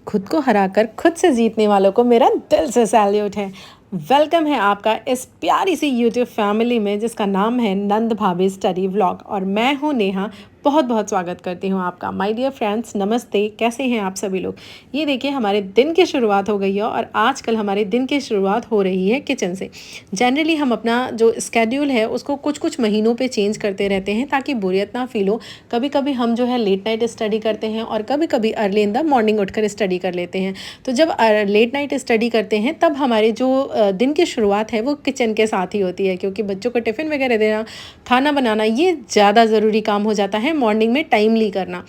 खुद को हराकर खुद से जीतने वालों को मेरा दिल से सैल्यूट है। वेलकम है आपका इस प्यारी सी यूट्यूब फैमिली में जिसका नाम है नंद भाभी स्टडी व्लॉग और मैं हूँ नेहा। बहुत बहुत स्वागत करती हूँ आपका। माय डियर फ्रेंड्स, नमस्ते। कैसे हैं आप सभी लोग? ये देखिए, हमारे दिन की शुरुआत हो गई है और आजकल हमारे दिन की शुरुआत हो रही है किचन से। जनरली हम अपना जो स्केड्यूल है उसको कुछ कुछ महीनों पे चेंज करते रहते हैं ताकि बोरियत ना फील हो। कभी कभी हम जो है लेट नाइट स्टडी करते हैं और कभी कभी अर्ली इन द मॉर्निंग उठकर स्टडी कर लेते हैं। तो जब लेट नाइट स्टडी करते हैं तब हमारे जो दिन की शुरुआत है वो किचन के साथ ही होती है, क्योंकि बच्चों को टिफ़िन वगैरह देना, खाना बनाना, ये ज़्यादा ज़रूरी काम हो जाता है मॉर्निंग में टाइमली करना।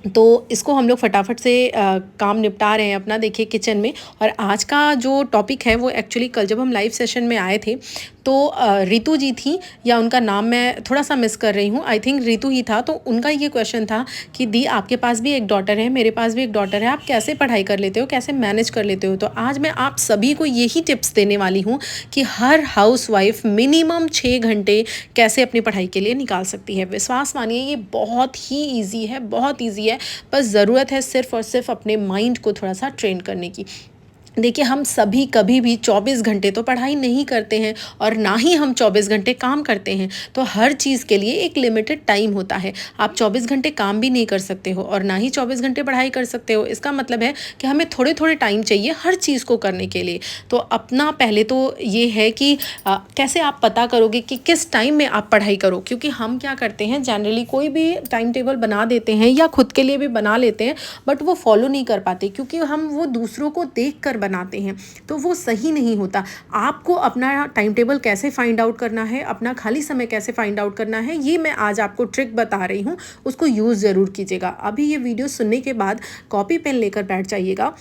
तो इसको हम लोग फटाफट से काम निपटा रहे हैं अपना, देखिए किचन में। और आज का जो टॉपिक है वो एक्चुअली कल जब हम लाइव सेशन में आए थे तो रितु जी थी, या उनका नाम मैं थोड़ा सा मिस कर रही हूँ, आई थिंक रितु ही था। तो उनका ये क्वेश्चन था कि दी, आपके पास भी एक डॉटर है, मेरे पास भी एक डॉटर है, आप कैसे पढ़ाई कर लेते हो, कैसे मैनेज कर लेते हो? तो आज मैं आप सभी को यही टिप्स देने वाली हूँ कि हर हाउस वाइफ मिनिमम 6 घंटे कैसे अपनी पढ़ाई के लिए निकाल सकती है। विश्वास मानिए, ये बहुत ही ईजी है, बहुत ईजी है। बस ज़रूरत है सिर्फ़ और सिर्फ अपने माइंड को थोड़ा सा ट्रेन करने की। देखिए, हम सभी कभी भी 24 घंटे तो पढ़ाई नहीं करते हैं और ना ही हम 24 घंटे काम करते हैं। तो हर चीज़ के लिए एक लिमिटेड टाइम होता है। आप 24 घंटे काम भी नहीं कर सकते हो और ना ही 24 घंटे पढ़ाई कर सकते हो। इसका मतलब है कि हमें थोड़े थोड़े टाइम चाहिए हर चीज़ को करने के लिए। तो अपना पहले तो ये है कि कैसे आप पता करोगे कि किस टाइम में आप पढ़ाई करो, क्योंकि हम क्या करते हैं, जनरली कोई भी टाइम टेबल बना देते हैं या खुद के लिए भी बना लेते हैं, बट वो फॉलो नहीं कर पाते क्योंकि हम वो दूसरों को देख कर बनाते हैं, तो वो सही नहीं होता। आपको अपना टाइम टेबल कैसे फाइंड आउट करना है, अपना खाली समय कैसे फाइंड आउट करना है, ये मैं आज आपको ट्रिक बता रही हूँ। उसको यूज़ ज़रूर कीजिएगा। अभी ये वीडियो सुनने के बाद कॉपी पेन लेकर बैठ जाइएगा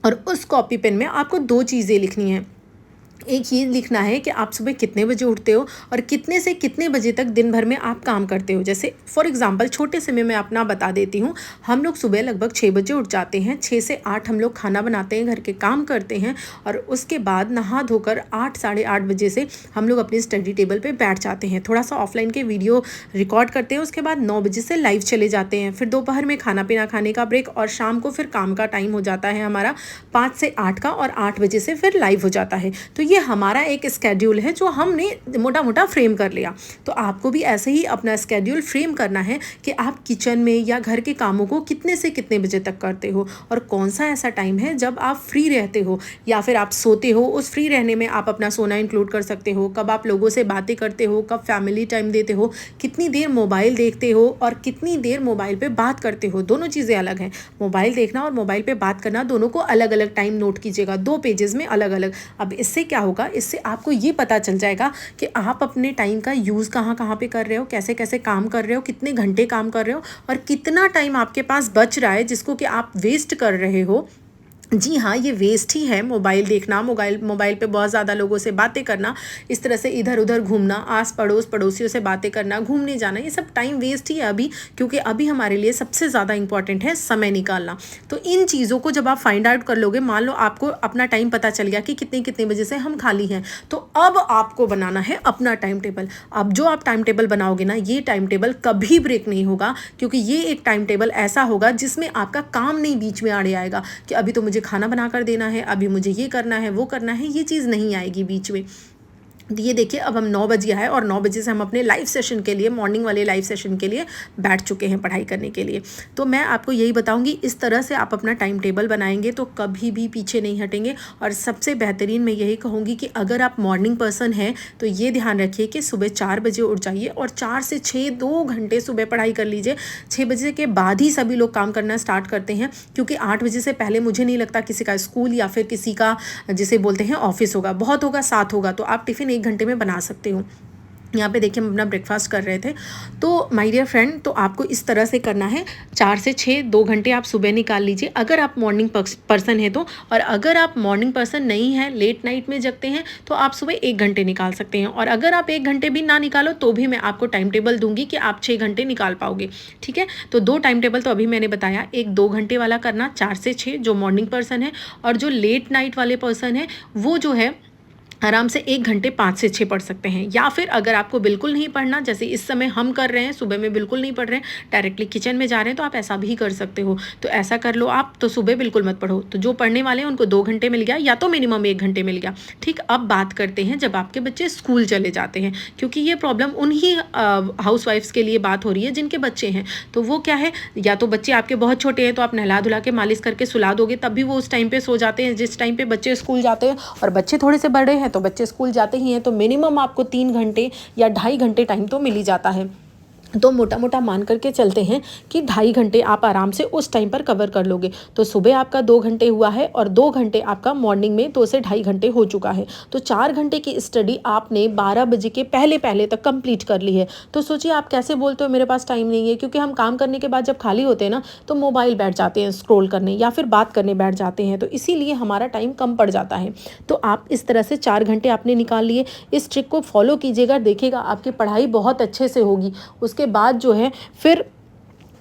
और उस कॉपी पेन में आपको 2 चीज़ें लिखनी हैं। एक ये लिखना है कि आप सुबह कितने बजे उठते हो और कितने से कितने बजे तक दिन भर में आप काम करते हो। जैसे फॉर एग्जांपल छोटे से में मैं अपना बता देती हूँ। हम लोग सुबह लगभग 6 बजे उठ जाते हैं। 6 से 8 हम लोग खाना बनाते हैं, घर के काम करते हैं और उसके बाद नहा धोकर 8 साढ़े 8 बजे से हम लोग अपनी स्टडी टेबल पे बैठ जाते हैं। थोड़ा सा ऑफलाइन के वीडियो रिकॉर्ड करते हैं, उसके बाद 9 बजे से लाइव चले जाते हैं। फिर दोपहर में खाना पीना खाने का ब्रेक और शाम को फिर काम का टाइम हो जाता है हमारा 5 से 8 का, और 8 बजे से फिर लाइव हो जाता है। तो ये हमारा एक स्केड्यूल है जो हमने मोटा मोटा फ्रेम कर लिया। तो आपको भी ऐसे ही अपना स्केड्यूल फ्रेम करना है कि आप किचन में या घर के कामों को कितने से कितने बजे तक करते हो और कौन सा ऐसा टाइम है जब आप फ्री रहते हो या फिर आप सोते हो। उस फ्री रहने में आप अपना सोना इंक्लूड कर सकते हो, कब आप लोगों से बातें करते हो, कब फैमिली टाइम देते हो, कितनी देर मोबाइल देखते हो और कितनी देर मोबाइल पे बात करते हो। दोनों चीज़ें अलग हैं। मोबाइल देखना और मोबाइल पे बात करना, दोनों को अलग अलग टाइम नोट कीजिएगा, 2 पेजेस में अलग अलग। अब इससे क्या होगा, इससे आपको ये पता चल जाएगा कि आप अपने टाइम का यूज़ कहाँ कहाँ पे कर रहे हो, कैसे कैसे काम कर रहे हो, कितने घंटे काम कर रहे हो और कितना टाइम आपके पास बच रहा है जिसको कि आप वेस्ट कर रहे हो। जी हाँ, ये वेस्ट ही है। मोबाइल देखना, मोबाइल पे बहुत ज़्यादा लोगों से बातें करना, इस तरह से इधर उधर घूमना, आस पड़ोस पड़ोसियों से बातें करना, घूमने जाना, ये सब टाइम वेस्ट ही है अभी, क्योंकि अभी हमारे लिए सबसे ज़्यादा इंपॉर्टेंट है समय निकालना। तो इन चीज़ों को जब आप फाइंड आउट कर लोगे, मान लो आपको अपना टाइम पता चल गया कि कितने कितने बजे से हम खाली हैं, तो अब आपको बनाना है अपना टाइम टेबल। अब जो आप टाइम टेबल बनाओगे ना, ये टाइम टेबल कभी ब्रेक नहीं होगा, क्योंकि ये एक टाइम टेबल ऐसा होगा जिसमें आपका काम नहीं बीच में आड़े आएगा कि अभी तो मुझे खाना बनाकर देना है, अभी मुझे ये करना है, वो करना है, ये चीज़ नहीं आएगी बीच में। ये देखिए, अब हम 9 बजे आए और 9 बजे से हम अपने लाइव सेशन के लिए, मॉर्निंग वाले लाइव सेशन के लिए बैठ चुके हैं पढ़ाई करने के लिए। तो मैं आपको यही बताऊंगी, इस तरह से आप अपना टाइम टेबल बनाएंगे तो कभी भी पीछे नहीं हटेंगे। और सबसे बेहतरीन मैं यही कहूँगी कि अगर आप मॉर्निंग पर्सन हैं तो ये ध्यान रखिए कि सुबह 4 बजे उठ जाइए और 4 से 6 2 घंटे सुबह पढ़ाई कर लीजिए। 6 बजे के बाद ही सभी लोग काम करना स्टार्ट करते हैं, क्योंकि 8 बजे से पहले मुझे नहीं लगता किसी का स्कूल या फिर किसी का जिसे बोलते हैं ऑफिस होगा। बहुत होगा 7 होगा, तो आप टिफ़िन 1 घंटे में बना सकते हो। यहाँ पे देखिए, हम अपना ब्रेकफास्ट कर रहे थे। तो माय डियर फ्रेंड, तो आपको इस तरह से करना है। 4 से 6 2 घंटे आप सुबह निकाल लीजिए अगर आप मॉर्निंग पर्सन है तो। और अगर आप मॉर्निंग पर्सन नहीं है, लेट नाइट में जगते हैं, तो आप सुबह 1 घंटे निकाल सकते हैं। और अगर आप 1 घंटे भी ना निकालो तो भी मैं आपको टाइम टेबल दूंगी कि आप 6 घंटे निकाल पाओगे। ठीक है, तो 2 टाइम टेबल तो अभी मैंने बताया। एक 2 घंटे वाला करना 4 से 6 जो मॉर्निंग पर्सन है, और जो लेट नाइट वाले पर्सन है वो जो है आराम से 1 घंटे 5 से 6 पढ़ सकते हैं। या फिर अगर आपको बिल्कुल नहीं पढ़ना, जैसे इस समय हम कर रहे हैं, सुबह में बिल्कुल नहीं पढ़ रहे हैं, डायरेक्टली किचन में जा रहे हैं, तो आप ऐसा भी कर सकते हो। तो ऐसा कर लो आप, तो सुबह बिल्कुल मत पढ़ो। तो जो पढ़ने वाले हैं उनको 2 घंटे मिल गया, या तो मिनिमम 1 घंटे मिल गया। ठीक, अब बात करते हैं जब आपके बच्चे स्कूल चले जाते हैं, क्योंकि ये प्रॉब्लम उन्हीं हाउसवाइफ्स के लिए बात हो रही है जिनके बच्चे हैं। तो वो क्या है, या तो बच्चे आपके बहुत छोटे हैं तो आप नहला धुला के मालिश करके सुला दोगे, तब भी वो उस टाइम पे सो जाते हैं जिस टाइम पे बच्चे स्कूल जाते हैं। और बच्चे थोड़े से बड़े हैं तो बच्चे स्कूल जाते ही हैं, तो मिनिमम आपको 3 घंटे या 2.5 घंटे टाइम तो मिल ही जाता है। तो मोटा मोटा मान करके चलते हैं कि 2.5 घंटे आप आराम से उस टाइम पर कवर कर लोगे। तो सुबह आपका 2 घंटे हुआ है और 2 घंटे आपका मॉर्निंग में 2 से 2.5 घंटे हो चुका है। तो 4 घंटे की स्टडी आपने 12 बजे के पहले पहले तक कंप्लीट कर ली है। तो सोचिए आप कैसे बोलते हो मेरे पास टाइम नहीं है, क्योंकि हम काम करने के बाद जब खाली होते हैं ना, तो मोबाइल बैठ जाते हैं स्क्रॉल करने या फिर बात करने बैठ जाते हैं, तो इसीलिए हमारा टाइम कम पड़ जाता है। तो आप इस तरह से 4 घंटे आपने निकाल लिए। इस ट्रिक को फॉलो कीजिएगा, देखिएगा आपकी पढ़ाई बहुत अच्छे से होगी। उसके बाद जो है फिर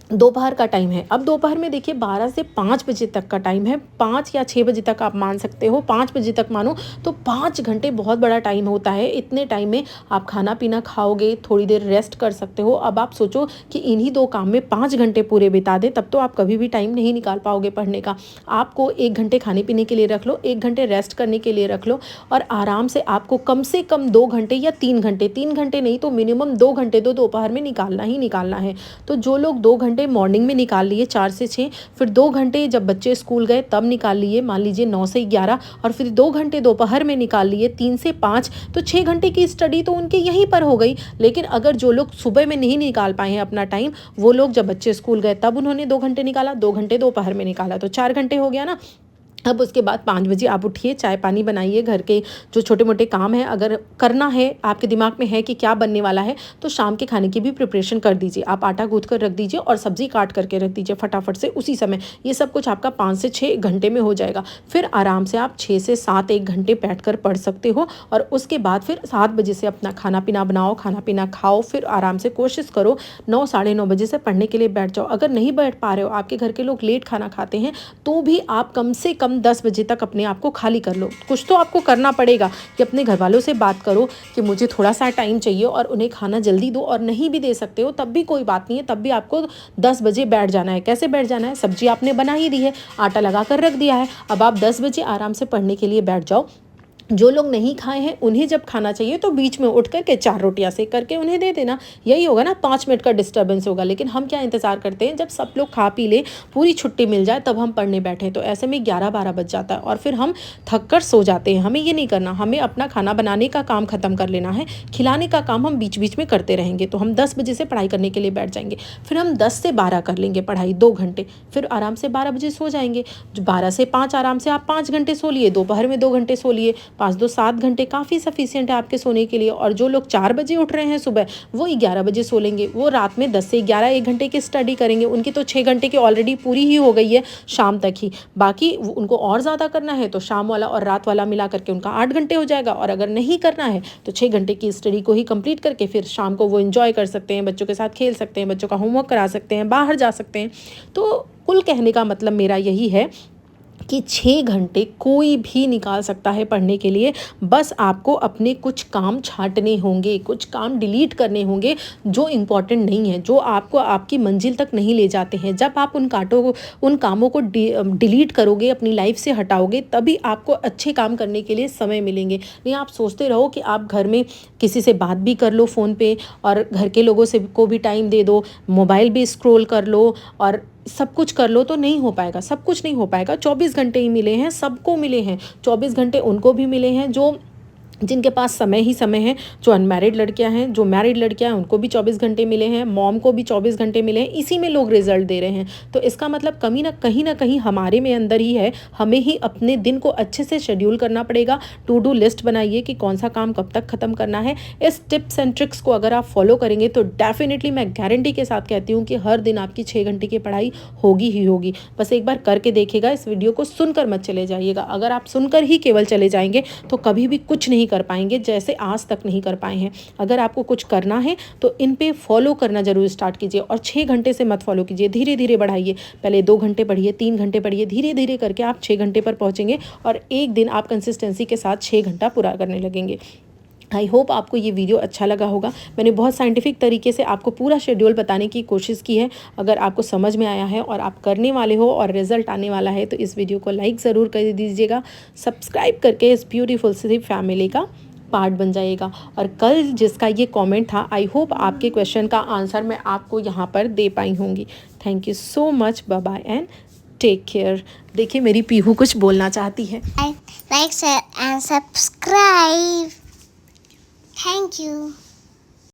दोपहर का टाइम है। अब दोपहर में देखिए 12 से 5 बजे तक का टाइम है, 5 या 6 बजे तक आप मान सकते हो, 5 बजे तक मानो, तो 5 घंटे बहुत बड़ा टाइम होता है। इतने टाइम में आप खाना पीना खाओगे, थोड़ी देर रेस्ट कर सकते हो। अब आप सोचो कि इन्हीं 2 काम में 5 घंटे पूरे बिता दें, तब तो आप कभी भी टाइम नहीं निकाल पाओगे पढ़ने का। आपको 1 घंटे खाने पीने के लिए रख लो, 1 घंटे रेस्ट करने के लिए रख लो, और आराम से आपको कम से कम 2 घंटे या 3 घंटे, 3 घंटे नहीं तो मिनिमम 2 घंटे तो दोपहर में निकालना ही निकालना है। तो जो लोग 2 घंटे मॉर्निंग में निकाल लिए 4 से 6, फिर 2 घंटे जब बच्चे स्कूल गए तब निकाल लिए, मान लीजिए 9 से 11, और फिर 2 घंटे दोपहर में निकाल लिए 3 से 5, तो 6 घंटे की स्टडी तो उनके यहीं पर हो गई। लेकिन अगर जो लोग सुबह में नहीं निकाल पाए हैं अपना टाइम, वो लोग जब बच्चे स्कूल गए तब उन्होंने 2 घंटे निकाला, 2 घंटे दोपहर में निकाला, तो 4 घंटे हो गया ना। अब उसके बाद 5 बजे आप उठिए, चाय पानी बनाइए, घर के जो छोटे मोटे काम हैं अगर करना है, आपके दिमाग में है कि क्या बनने वाला है, तो शाम के खाने की भी प्रिपरेशन कर दीजिए। आप आटा गूँथ कर रख दीजिए और सब्जी काट करके रख दीजिए फटाफट से उसी समय। ये सब कुछ आपका 5 से 6 घंटे में हो जाएगा। फिर आराम से आप 6 से 7 1 घंटे बैठ कर पढ़ सकते हो, और उसके बाद फिर 7 बजे से अपना खाना पीना बनाओ, खाना पीना खाओ, फिर आराम से कोशिश करो 9 साढ़े 9 बजे से पढ़ने के लिए बैठ जाओ। अगर नहीं बैठ पा रहे हो, आपके घर के लोग लेट खाना खाते हैं, तो भी आप कम से कम 10 बजे तक अपने आप को खाली कर लो। कुछ तो आपको करना पड़ेगा कि अपने घर वालों से बात करो कि मुझे थोड़ा सा टाइम चाहिए, और उन्हें खाना जल्दी दो। और नहीं भी दे सकते हो तब भी कोई बात नहीं है, तब भी आपको 10 बजे बैठ जाना है। कैसे बैठ जाना है, सब्जी आपने बना ही दी है, आटा लगा कर रख दिया है, अब आप 10 बजे आराम से पढ़ने के लिए बैठ जाओ। जो लोग नहीं खाए हैं उन्हें जब खाना चाहिए तो बीच में उठ करके 4 रोटियां सेक करके उन्हें दे देना। यही होगा ना, 5 मिनट का डिस्टर्बेंस होगा। लेकिन हम क्या इंतज़ार करते हैं, जब सब लोग खा पी ले, पूरी छुट्टी मिल जाए, तब हम पढ़ने बैठे, तो ऐसे में 11-12 बज जाता है और फिर हम थक कर सो जाते हैं। हमें ये नहीं करना, हमें अपना खाना बनाने का काम ख़त्म कर लेना है, खिलाने का काम हम बीच बीच में करते रहेंगे। तो हम 10 बजे से पढ़ाई करने के लिए बैठ जाएंगे, फिर हम 10 से 12 कर लेंगे पढ़ाई 2 घंटे, फिर आराम से 12 बजे सो जाएंगे। 12 से 5 आराम से आप 5 घंटे सो लिए, दोपहर में 2 घंटे सो लिए, 5 2 7 घंटे काफ़ी सफिशिएंट है आपके सोने के लिए। और जो लोग 4 बजे उठ रहे हैं सुबह, वो 11 बजे सो लेंगे, वो रात में 10 से 11 1 घंटे की स्टडी करेंगे। उनकी तो 6 घंटे की ऑलरेडी पूरी ही हो गई है शाम तक ही। बाकी उनको और ज़्यादा करना है तो शाम वाला और रात वाला मिला करके उनका 8 घंटे हो जाएगा। और अगर नहीं करना है तो 6 घंटे की स्टडी को ही कंप्लीट करके फिर शाम को वो एंजॉय कर सकते हैं, बच्चों के साथ खेल सकते हैं, बच्चों का होमवर्क करा सकते हैं, बाहर जा सकते हैं। तो कुल कहने का मतलब मेरा यही है कि 6 घंटे कोई भी निकाल सकता है पढ़ने के लिए। बस आपको अपने कुछ काम छांटने होंगे, कुछ काम डिलीट करने होंगे जो इम्पॉर्टेंट नहीं है, जो आपको आपकी मंजिल तक नहीं ले जाते हैं। जब आप उन कामों को डिलीट करोगे, अपनी लाइफ से हटाओगे, तभी आपको अच्छे काम करने के लिए समय मिलेंगे। नहीं आप सोचते रहो कि आप घर में किसी से बात भी कर लो फ़ोन पे, और घर के लोगों से को भी टाइम दे दो, मोबाइल भी स्क्रॉल कर लो और सब कुछ कर लो, तो नहीं हो पाएगा। सब कुछ नहीं हो पाएगा। 24 घंटे ही मिले हैं, सबको मिले हैं 24 घंटे, उनको भी मिले हैं जो जिनके पास समय ही समय है, जो अनमैरिड लड़कियां हैं, जो मैरिड लड़कियां हैं उनको भी 24 घंटे मिले हैं, मॉम को भी 24 घंटे मिले हैं। इसी में लोग रिजल्ट दे रहे हैं। तो इसका मतलब कहीं ना कहीं हमारे में अंदर ही है। हमें ही अपने दिन को अच्छे से शेड्यूल करना पड़ेगा। टू डू लिस्ट बनाइए कि कौन सा काम कब तक ख़त्म करना है। इस टिप्स एंड ट्रिक्स को अगर आप फॉलो करेंगे तो डेफिनेटली मैं गारंटी के साथ कहती हूँ कि हर दिन आपकी 6 घंटे की पढ़ाई होगी ही होगी। बस एक बार करके देखिएगा। इस वीडियो को सुनकर मत चले जाइएगा। अगर आप सुनकर ही केवल चले जाएंगे तो कभी भी कुछ नहीं नहीं कर पाएंगे जैसे आज तक नहीं कर पाए हैं। अगर आपको कुछ करना है तो इन पे फॉलो करना ज़रूर स्टार्ट कीजिए, और 6 घंटे से मत फॉलो कीजिए, धीरे धीरे बढ़ाइए। पहले 2 घंटे पढ़िए, 3 घंटे पढ़िए, धीरे धीरे करके आप 6 घंटे पर पहुँचेंगे और एक दिन आप कंसिस्टेंसी के साथ 6 घंटा पूरा करने लगेंगे। आई होप आपको ये वीडियो अच्छा लगा होगा। मैंने बहुत साइंटिफिक तरीके से आपको पूरा शेड्यूल बताने की कोशिश की है। अगर आपको समझ में आया है और आप करने वाले हो और रिज़ल्ट आने वाला है तो इस वीडियो को लाइक ज़रूर कर दीजिएगा, सब्सक्राइब करके इस ब्यूटीफुल सी फैमिली का पार्ट बन जाइएगा। और कल जिसका ये कमेंट था, आई होप आपके क्वेश्चन का आंसर मैं आपको यहाँ पर दे पाई होंगी। Thank you so much, bye bye and take care. देखिए मेरी पीहू कुछ बोलना चाहती है। Like, share and subscribe. Thank you.